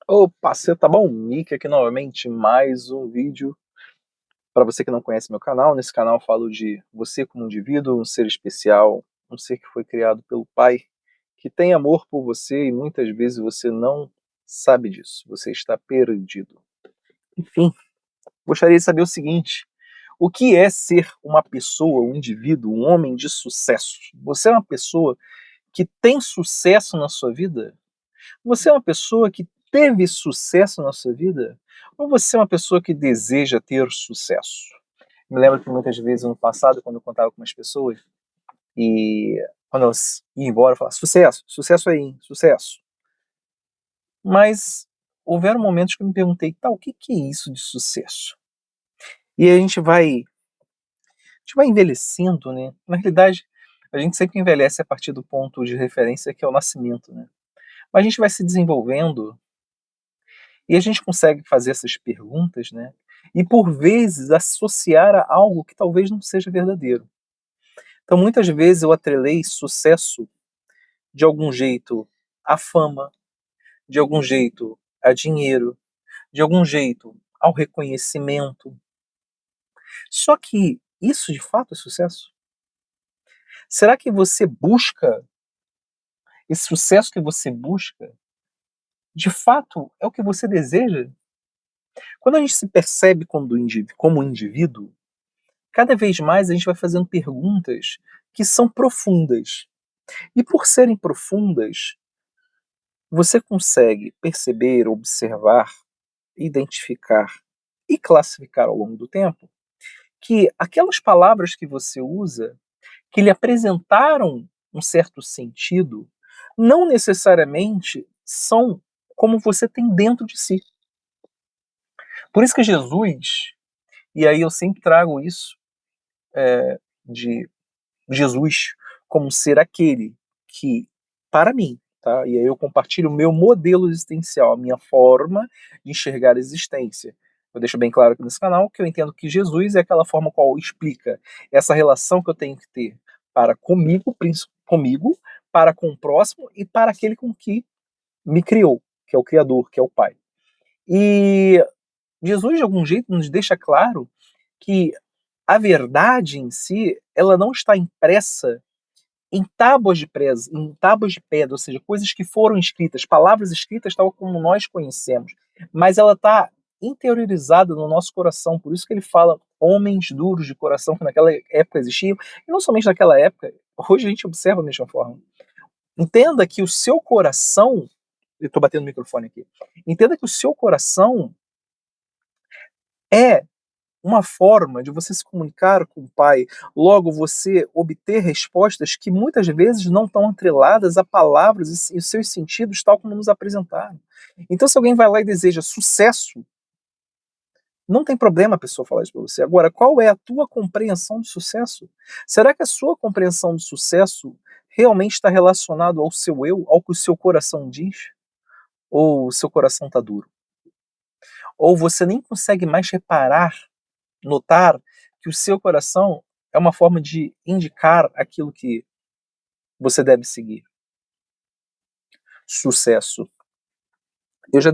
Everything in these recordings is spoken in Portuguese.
Opa, você tá bom? Nick aqui novamente, mais um vídeo. Para você que não conhece meu canal, nesse canal eu falo de você como indivíduo, um ser especial, um ser que foi criado pelo Pai, que tem amor por você e muitas vezes você não sabe disso, você está perdido. Enfim, gostaria de saber o seguinte: o que é ser uma pessoa, um indivíduo, um homem de sucesso? Você é uma pessoa que tem sucesso na sua vida? Você é uma pessoa que teve sucesso na sua vida? Ou você é uma pessoa que deseja ter sucesso? Me lembro que muitas vezes no passado, quando eu contava com umas pessoas, e quando elas iam embora, eu falava, sucesso, sucesso aí, hein? Sucesso. Mas houveram momentos que eu me perguntei, tá, o que que é isso de sucesso? E a gente vai envelhecendo, né? Na realidade, a gente sempre envelhece a partir do ponto de referência que é o nascimento, né? Mas a gente vai se desenvolvendo. E a gente consegue fazer essas perguntas, né, e por vezes associar a algo que talvez não seja verdadeiro. Então muitas vezes eu atrelei sucesso, de algum jeito, à fama, de algum jeito a dinheiro, de algum jeito ao reconhecimento. Só que isso de fato é sucesso? Será que você busca, esse sucesso que você busca, de fato é o que você deseja? Quando a gente se percebe como indivíduo, cada vez mais a gente vai fazendo perguntas que são profundas. E por serem profundas, você consegue perceber, observar, identificar e classificar ao longo do tempo que aquelas palavras que você usa, que lhe apresentaram um certo sentido, não necessariamente são como você tem dentro de si. Por isso que Jesus, e aí eu sempre trago isso de Jesus como ser aquele que, para mim, tá? E aí eu compartilho o meu modelo existencial, a minha forma de enxergar a existência. Eu deixo bem claro aqui nesse canal que eu entendo que Jesus é aquela forma qual explica essa relação que eu tenho que ter para comigo, comigo, para com o próximo e para aquele com que me criou, que é o Criador, que é o Pai. E Jesus, de algum jeito, nos deixa claro que a verdade em si, ela não está impressa em tábuas de pedra, ou seja, coisas que foram escritas, palavras escritas tal como nós conhecemos, mas ela está interiorizada no nosso coração, por isso que ele fala homens duros de coração que naquela época existiam, e não somente naquela época, hoje a gente observa a mesma forma. Entenda que o seu coração, eu estou batendo no microfone aqui, entenda que o seu coração é uma forma de você se comunicar com o Pai, logo você obter respostas que muitas vezes não estão atreladas a palavras e os seus sentidos tal como nos apresentaram. Então se alguém vai lá e deseja sucesso, não tem problema a pessoa falar isso para você. Agora, qual é a tua compreensão de sucesso? Será que a sua compreensão de sucesso realmente está relacionado ao seu eu, ao que o seu coração diz? Ou o seu coração está duro? Ou você nem consegue mais reparar, notar que o seu coração é uma forma de indicar aquilo que você deve seguir. Sucesso. Eu já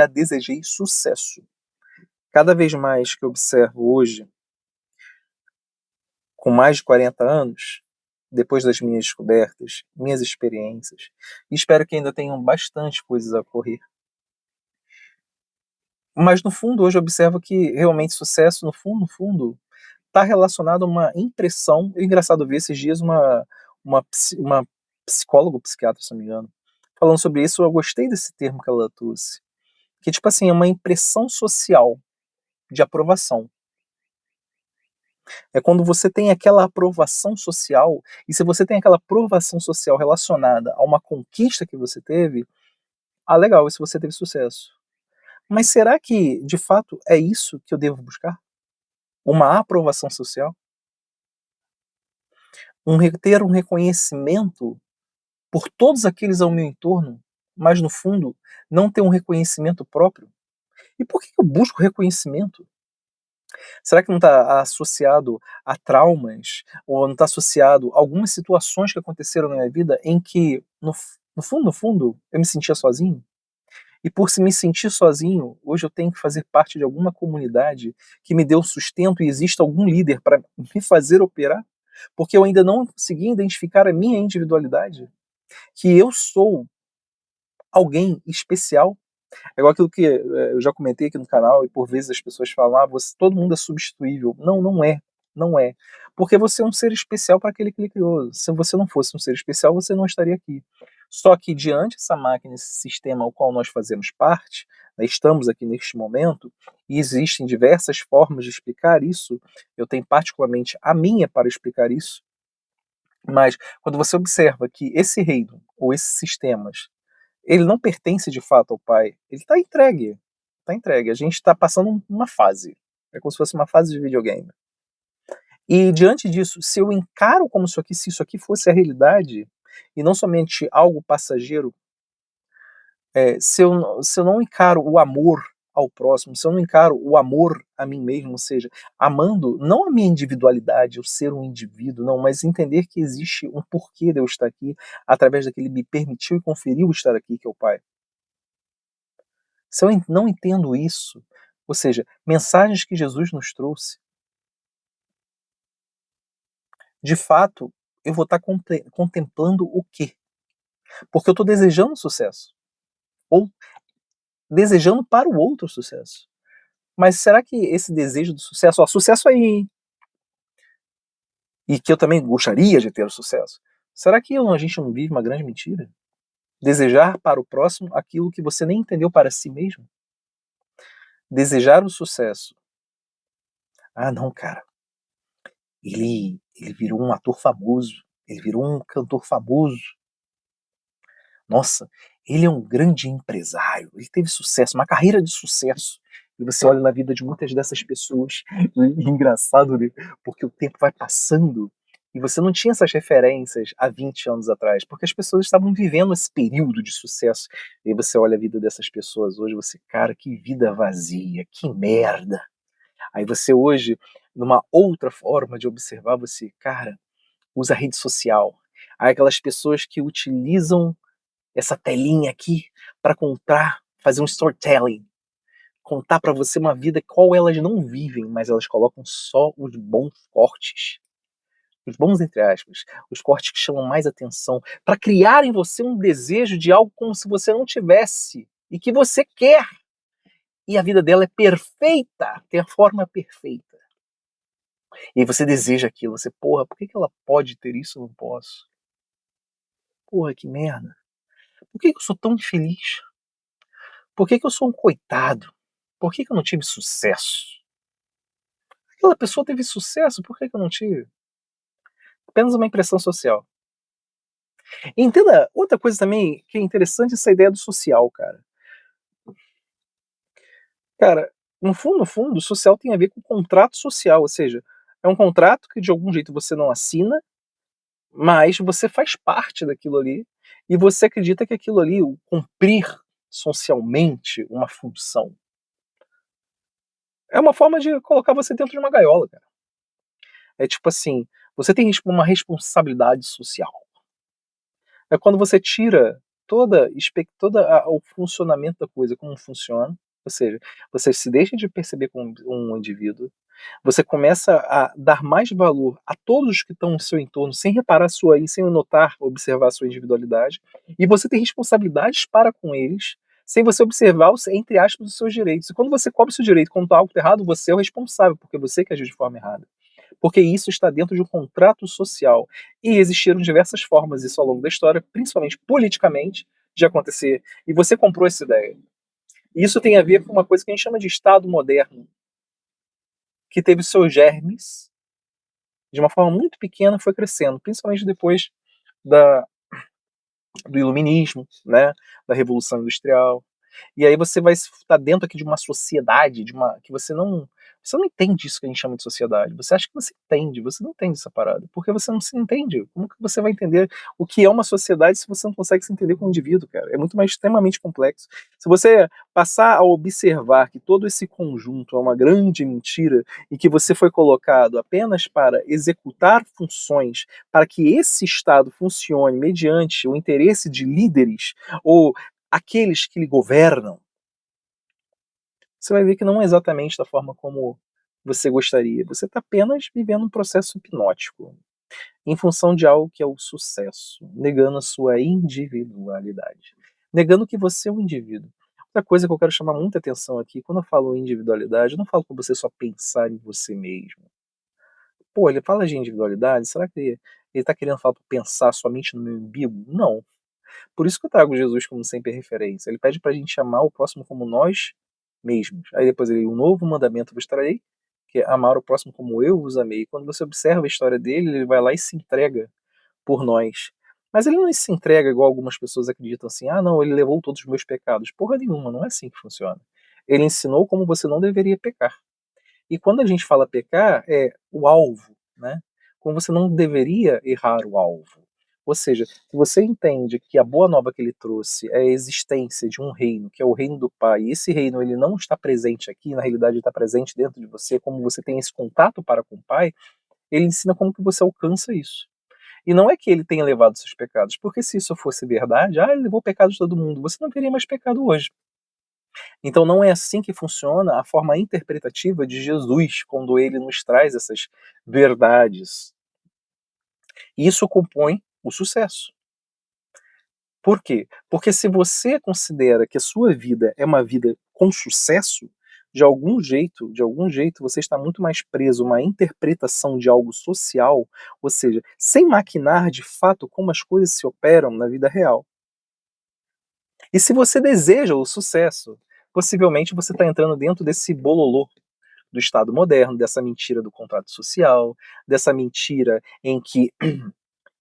desejei sucesso. Cada vez mais que eu observo hoje, com mais de 40 anos, depois das minhas descobertas, minhas experiências, e espero que ainda tenham bastante coisas a ocorrer. Mas no fundo, hoje eu observo que realmente sucesso, no fundo, está relacionado a uma impressão. É engraçado ver esses dias uma psicóloga, psiquiatra, se não me engano, falando sobre isso. Eu gostei desse termo que ela trouxe. Que, tipo assim, é uma impressão social de aprovação. É quando você tem aquela aprovação social, e se você tem aquela aprovação social relacionada a uma conquista que você teve, ah, legal, isso você teve sucesso. Mas será que, de fato, é isso que eu devo buscar? Uma aprovação social? Ter um reconhecimento por todos aqueles ao meu entorno, mas no fundo não ter um reconhecimento próprio? E por que eu busco reconhecimento? Será que não está associado a traumas ou não está associado a algumas situações que aconteceram na minha vida em que no fundo, eu me sentia sozinho? E por se me sentir sozinho, hoje eu tenho que fazer parte de alguma comunidade que me dê o sustento e exista algum líder para me fazer operar, porque eu ainda não consegui identificar a minha individualidade, que eu sou alguém especial. É igual aquilo que eu já comentei aqui no canal e por vezes as pessoas falam: "Ah, todo mundo é substituível". Não, não é, não é. Porque você é um ser especial para aquele que ele criou. Se você não fosse um ser especial, você não estaria aqui. Só que diante dessa máquina, esse sistema ao qual nós fazemos parte, né, estamos aqui neste momento, e existem diversas formas de explicar isso, eu tenho particularmente a minha para explicar isso, mas quando você observa que esse reino, ou esses sistemas, ele não pertence de fato ao pai, ele está entregue, está entregue. A gente está passando uma fase, é como se fosse uma fase de videogame. E diante disso, se eu encaro como isso aqui, se isso aqui fosse a realidade, e não somente algo passageiro, se eu não encaro o amor ao próximo, se eu não encaro o amor a mim mesmo, ou seja, amando não a minha individualidade, eu ser um indivíduo, não, mas entender que existe um porquê de eu estar aqui, através daquele me permitiu e conferiu estar aqui, que é o Pai. Se eu não entendo isso, ou seja, mensagens que Jesus nos trouxe, de fato, eu vou estar contemplando o quê? Porque eu estou desejando sucesso, ou desejando para o outro sucesso. Mas será que esse desejo do sucesso, ó, sucesso aí, hein? E que eu também gostaria de ter o sucesso. Será que a gente não vive uma grande mentira? Desejar para o próximo aquilo que você nem entendeu para si mesmo? Desejar o sucesso. Ah, não, cara. Ele virou um ator famoso. Ele virou um cantor famoso. Nossa, ele é um grande empresário. Ele teve sucesso, uma carreira de sucesso. E você olha na vida de muitas dessas pessoas, e engraçado, né? Porque o tempo vai passando e você não tinha essas referências há 20 anos atrás, porque as pessoas estavam vivendo esse período de sucesso. E aí você olha a vida dessas pessoas hoje, você, cara, que vida vazia, que merda. Aí você hoje, numa outra forma de observar, você, cara, usa a rede social. Aí aquelas pessoas que utilizam essa telinha aqui para contar, fazer um storytelling, contar para você uma vida qual elas não vivem, mas elas colocam só os bons cortes, os bons entre aspas, os cortes que chamam mais atenção, para criar em você um desejo de algo como se você não tivesse e que você quer. E a vida dela é perfeita, tem a forma perfeita. E aí você deseja aquilo, você, porra, por que ela pode ter isso e eu não posso? Porra, que merda. Por que eu sou tão infeliz? Por que eu sou um coitado? Por que eu não tive sucesso? Aquela pessoa teve sucesso, por que eu não tive? Apenas uma impressão social. E entenda outra coisa também que é interessante, essa ideia do social, cara. Cara, no fundo, o social tem a ver com contrato social, ou seja, é um contrato que de algum jeito você não assina, mas você faz parte daquilo ali e você acredita que aquilo ali, o cumprir socialmente uma função, é uma forma de colocar você dentro de uma gaiola, cara. É tipo assim, você tem uma responsabilidade social. É quando você tira o funcionamento da coisa, como funciona, ou seja, você se deixa de perceber como um indivíduo, você começa a dar mais valor a todos que estão no seu entorno, sem reparar sem notar, observar a sua individualidade, e você tem responsabilidades para com eles, sem você observar, entre aspas, os seus direitos. E quando você cobra o seu direito quando algo está errado, você é o responsável, porque você que agiu de forma errada. Porque isso está dentro de um contrato social. E existiram diversas formas isso ao longo da história, principalmente politicamente, de acontecer. E você comprou essa ideia. E isso tem a ver com uma coisa que a gente chama de Estado moderno, que teve seus germes, de uma forma muito pequena, foi crescendo, principalmente depois da, do iluminismo, né, da Revolução Industrial. E aí você vai estar dentro aqui de uma sociedade, que você não entende isso que a gente chama de sociedade. Você acha que você entende, você não entende essa parada, porque você não se entende. Como que você vai entender o que é uma sociedade se você não consegue se entender como indivíduo, cara? É muito mais extremamente complexo. Se você passar a observar que todo esse conjunto é uma grande mentira e que você foi colocado apenas para executar funções para que esse Estado funcione mediante o interesse de líderes ou aqueles que lhe governam, você vai ver que não é exatamente da forma como você gostaria. Você está apenas vivendo um processo hipnótico, em função de algo que é o sucesso, negando a sua individualidade, negando que você é um indivíduo. Outra coisa que eu quero chamar muita atenção aqui, quando eu falo individualidade, eu não falo para você só pensar em você mesmo. Pô, ele fala de individualidade, será que ele está querendo falar para pensar somente no meu umbigo? Não. Por isso que eu trago Jesus como sempre referência. Ele pede para a gente amar o próximo como nós mesmos. Aí depois ele, um novo mandamento vos trarei, que é amar o próximo como eu vos amei. Quando você observa a história dele, ele vai lá e se entrega por nós. Mas ele não se entrega igual algumas pessoas acreditam assim, ah não, ele levou todos os meus pecados. Porra nenhuma, não é assim que funciona. Ele ensinou como você não deveria pecar. E quando a gente fala pecar, é o alvo, né? Como você não deveria errar o alvo. Ou seja, se você entende que a boa nova que ele trouxe é a existência de um reino, que é o reino do Pai, e esse reino ele não está presente aqui, na realidade ele está presente dentro de você, como você tem esse contato para com o Pai, ele ensina como que você alcança isso. E não é que ele tenha levado seus pecados, porque se isso fosse verdade, ele levou pecados de todo mundo, você não teria mais pecado hoje. Então não é assim que funciona a forma interpretativa de Jesus quando ele nos traz essas verdades. Isso compõe o sucesso. Por quê? Porque se você considera que a sua vida é uma vida com sucesso, de algum jeito você está muito mais preso a uma interpretação de algo social, ou seja, sem maquinar de fato como as coisas se operam na vida real. E se você deseja o sucesso, possivelmente você está entrando dentro desse bololô do Estado moderno, dessa mentira do contrato social, dessa mentira em que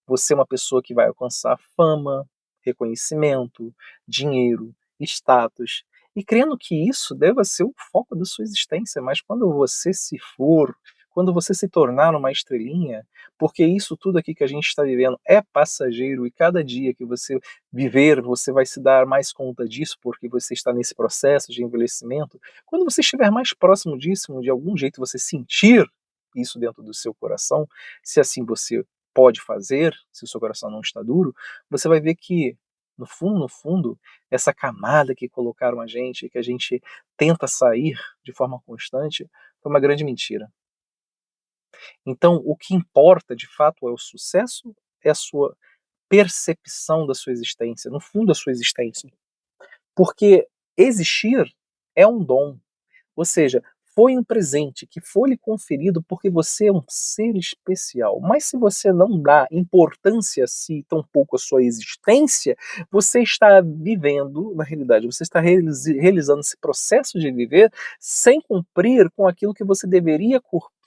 você é uma pessoa que vai alcançar fama, reconhecimento, dinheiro, status, e crendo que isso deva ser o foco da sua existência, mas quando você se for, quando você se tornar uma estrelinha, porque isso tudo aqui que a gente está vivendo é passageiro e cada dia que você viver, você vai se dar mais conta disso, porque você está nesse processo de envelhecimento. Quando você estiver mais próximo disso, de algum jeito você sentir isso dentro do seu coração, se assim você pode fazer, se o seu coração não está duro, você vai ver que, no fundo, essa camada que colocaram a gente, que a gente tenta sair de forma constante, foi uma grande mentira. Então, o que importa de fato é o sucesso, é a sua percepção da sua existência, no fundo, a sua existência. Porque existir é um dom. Ou seja, foi um presente que foi lhe conferido porque você é um ser especial. Mas se você não dá importância a si, tampouco a sua existência, você está vivendo, na realidade, você está realizando esse processo de viver sem cumprir com aquilo que você deveria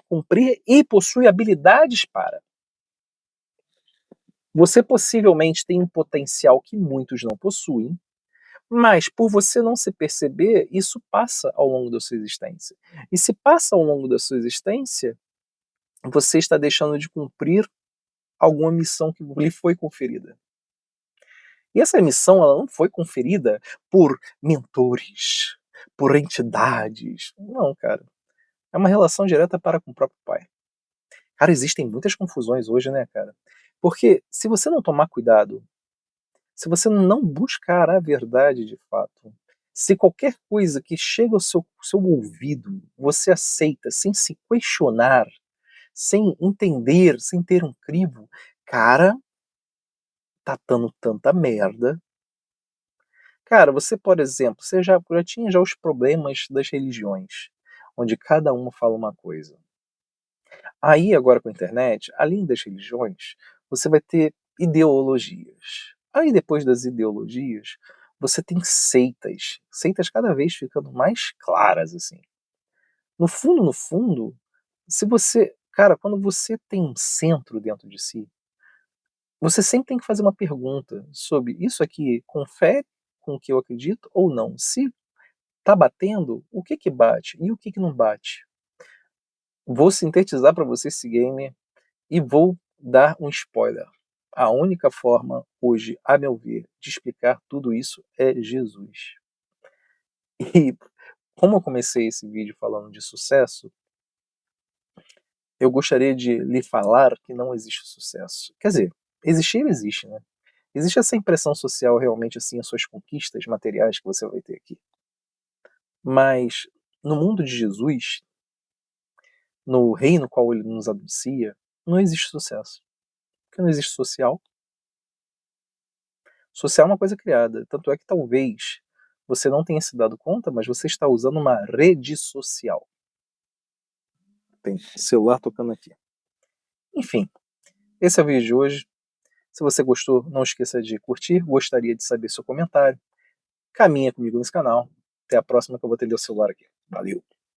cumprir e possui habilidades para. Você possivelmente tem um potencial que muitos não possuem, mas por você não se perceber, isso passa ao longo da sua existência. E se passa ao longo da sua existência, você está deixando de cumprir alguma missão que lhe foi conferida. E essa missão ela não foi conferida por mentores, por entidades. Não, cara. É uma relação direta para com o próprio pai. Cara, existem muitas confusões hoje, né, cara? Porque se você não tomar cuidado, se você não buscar a verdade de fato, se qualquer coisa que chega ao seu ouvido você aceita sem se questionar, sem entender, sem ter um crivo, cara, tá dando tanta merda. Cara, você, por exemplo, você já tinha já os problemas das religiões, onde cada uma fala uma coisa. Aí, agora com a internet, além das religiões, você vai ter ideologias. Aí, depois das ideologias, você tem seitas. Seitas cada vez ficando mais claras, assim. No fundo, se você. Cara, quando você tem um centro dentro de si, você sempre tem que fazer uma pergunta sobre isso aqui confere com o que eu acredito ou não. Se tá batendo, o que que bate e o que que não bate? Vou sintetizar para você esse game e vou dar um spoiler. A única forma hoje, a meu ver, de explicar tudo isso é Jesus. E como eu comecei esse vídeo falando de sucesso, eu gostaria de lhe falar que não existe sucesso. Quer dizer, existir existe, né? Existe essa impressão social realmente, assim, as suas conquistas materiais que você vai ter aqui. Mas no mundo de Jesus, no reino qual ele nos anuncia, não existe sucesso. Porque não existe social. Social é uma coisa criada. Tanto é que talvez você não tenha se dado conta, mas você está usando uma rede social. Tem celular tocando aqui. Enfim, esse é o vídeo de hoje. Se você gostou, não esqueça de curtir. Gostaria de saber seu comentário. Caminha comigo nesse canal. Até a próxima que eu vou atender o celular aqui. Valeu!